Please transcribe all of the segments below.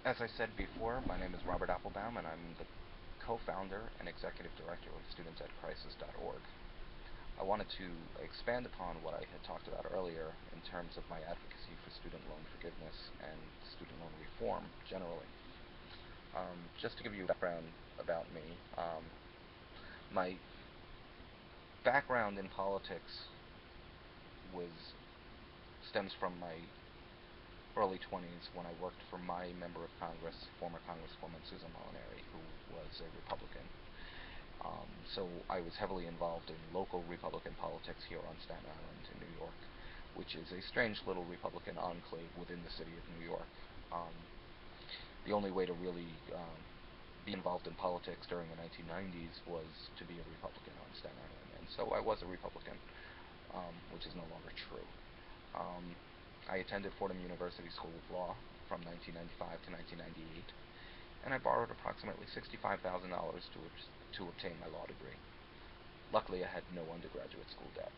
As I said before, my name is Robert Applebaum, and I'm the co-founder and executive director of StudentsAtCrisis.org. I wanted to expand upon what I had talked about earlier in terms of my advocacy for student loan forgiveness and student loan reform generally. Just to give you a background about me, my background in politics stems from my early 20s when I worked for my member of Congress, former Congresswoman Susan Molinari, who was a Republican. So I was heavily involved in local Republican politics here on Staten Island in New York, which is a strange little Republican enclave within the city of New York. The only way to really be involved in politics during the 1990s was to be a Republican on Staten Island, and so I was a Republican, which is no longer true. I attended Fordham University School of Law from 1995 to 1998, and I borrowed approximately $65,000 to obtain my law degree. Luckily, I had no undergraduate school debt.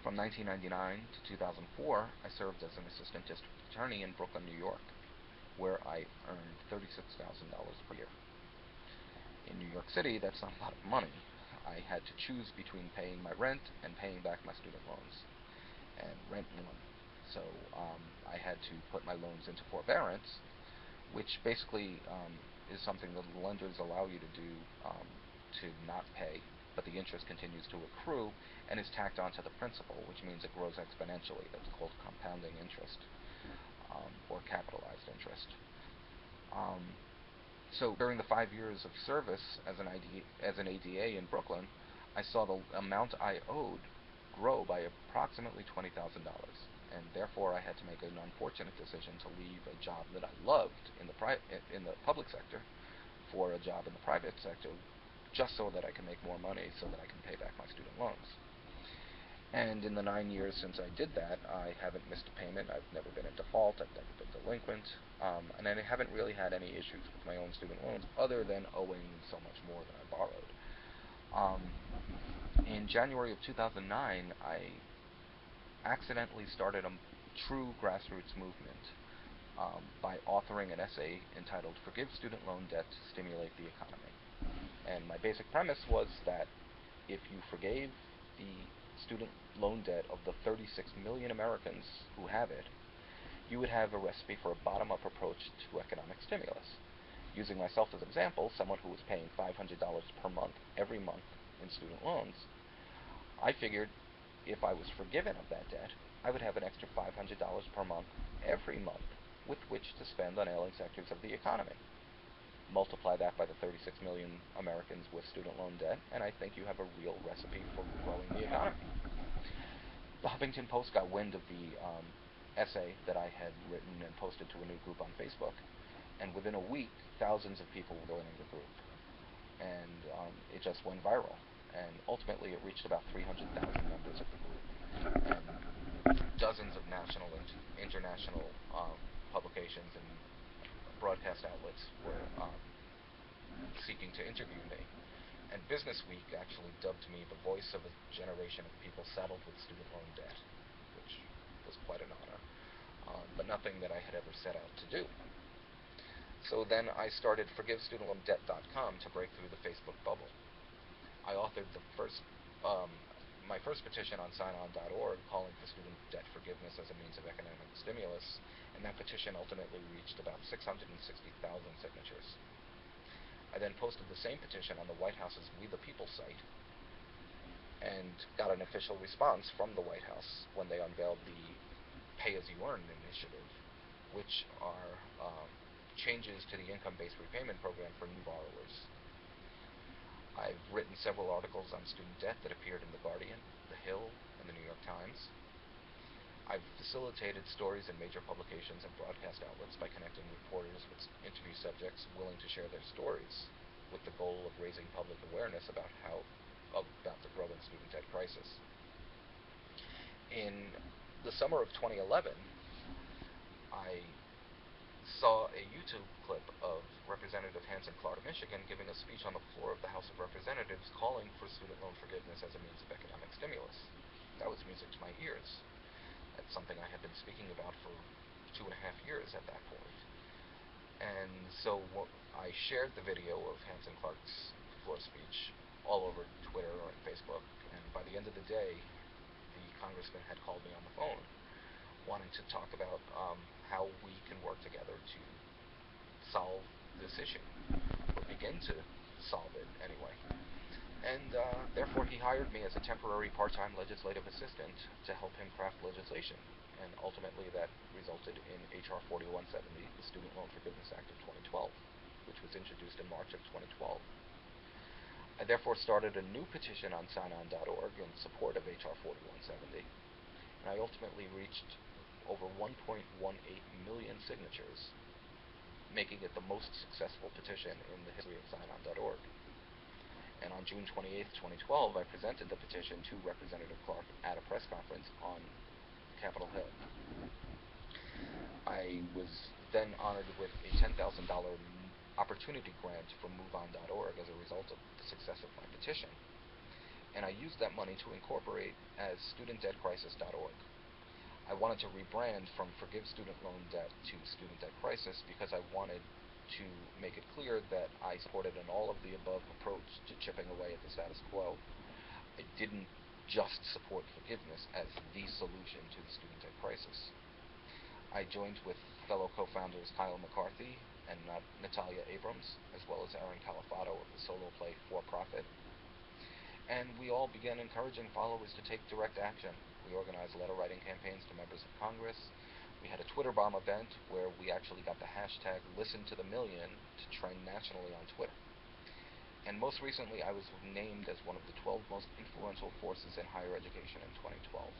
From 1999 to 2004, I served as an assistant district attorney in Brooklyn, New York, where I earned $36,000 per year. In New York City, that's not a lot of money. I had to choose between paying my rent and paying back my student loans, and rent won. So I had to put my loans into forbearance, which basically is something that the lenders allow you to do to not pay, but the interest continues to accrue and is tacked onto the principal, which means it grows exponentially. That's called compounding interest, or capitalized interest. So during the 5 years of service as an ADA in Brooklyn, I saw the amount I owed grow by approximately $20,000, and therefore I had to make an unfortunate decision to leave a job that I loved in the public sector for a job in the private sector, just so that I can make more money, so that I can pay back my student loans. And in the 9 years since I did that, I haven't missed a payment. I've never been in default. I've never been delinquent, and I haven't really had any issues with my own student loans other than owing so much more than I borrowed. In January of 2009, I accidentally started a true grassroots movement by authoring an essay entitled "Forgive Student Loan Debt to Stimulate the Economy." And my basic premise was that if you forgave the student loan debt of the 36 million Americans who have it, you would have a recipe for a bottom-up approach to economic stimulus. Using myself as an example, someone who was paying $500 per month every month in student loans, I figured if I was forgiven of that debt, I would have an extra $500 per month every month with which to spend on ailing sectors of the economy. Multiply that by the 36 million Americans with student loan debt, and I think you have a real recipe for growing the economy. The Huffington Post got wind of the essay that I had written and posted to a new group on Facebook, and within a week, thousands of people were joining the group, and it just went viral. And ultimately, it reached about 300,000 members of the group, and dozens of national and international publications and broadcast outlets were seeking to interview me. And Business Week actually dubbed me the voice of a generation of people saddled with student loan debt, which was quite an honor, but nothing that I had ever set out to do. So then I started ForgiveStudentLoanDebt.com to break through the Facebook bubble. I authored my first petition on signon.org calling for student debt forgiveness as a means of economic stimulus, and that petition ultimately reached about 660,000 signatures. I then posted the same petition on the White House's We the People site and got an official response from the White House when they unveiled the Pay-As-You-Earn initiative, which are changes to the income-based repayment program for new borrowers. I've written several articles on student debt that appeared in The Guardian, The Hill, and The New York Times. I've facilitated stories in major publications and broadcast outlets by connecting reporters with interview subjects willing to share their stories, with the goal of raising public awareness about the growing student debt crisis. In the summer of 2011, I saw a YouTube clip of Representative Hansen Clark of Michigan giving a speech on the floor of the House of Representatives calling for student loan forgiveness as a means of economic stimulus. That was music to my ears. That's something I had been speaking about for 2.5 years at that point. And so I shared the video of Hanson Clark's floor speech all over Twitter and Facebook, and by the end of the day, the congressman had called me on the phone wanting to talk about how we can work together to solve this issue, or begin to solve it anyway. And therefore he hired me as a temporary part-time legislative assistant to help him craft legislation. And ultimately that resulted in H.R. 4170, the Student Loan Forgiveness Act of 2012, which was introduced in March of 2012. I therefore started a new petition on signon.org in support of H.R. 4170, and I ultimately reached over 1.18 million signatures, making it the most successful petition in the history of signon.org. And on June 28, 2012, I presented the petition to Representative Clark at a press conference on Capitol Hill. I was then honored with a $10,000 opportunity grant from MoveOn.org as a result of the success of my petition. And I used that money to incorporate as StudentDebtCrisis.org. I wanted to rebrand from Forgive Student Loan Debt to Student Debt Crisis because I wanted to make it clear that I supported an all-of-the-above approach to chipping away at the status quo. I didn't just support forgiveness as the solution to the student debt crisis. I joined with fellow co-founders Kyle McCarthy and Natalia Abrams, as well as Aaron Califato of the solo play For Profit. And we all began encouraging followers to take direct action. We organized letter-writing campaigns to members of Congress. We had a Twitter bomb event where we actually got the hashtag #ListenToTheMillion to trend nationally on Twitter. And most recently, I was named as one of the 12 most influential forces in higher education in 2012.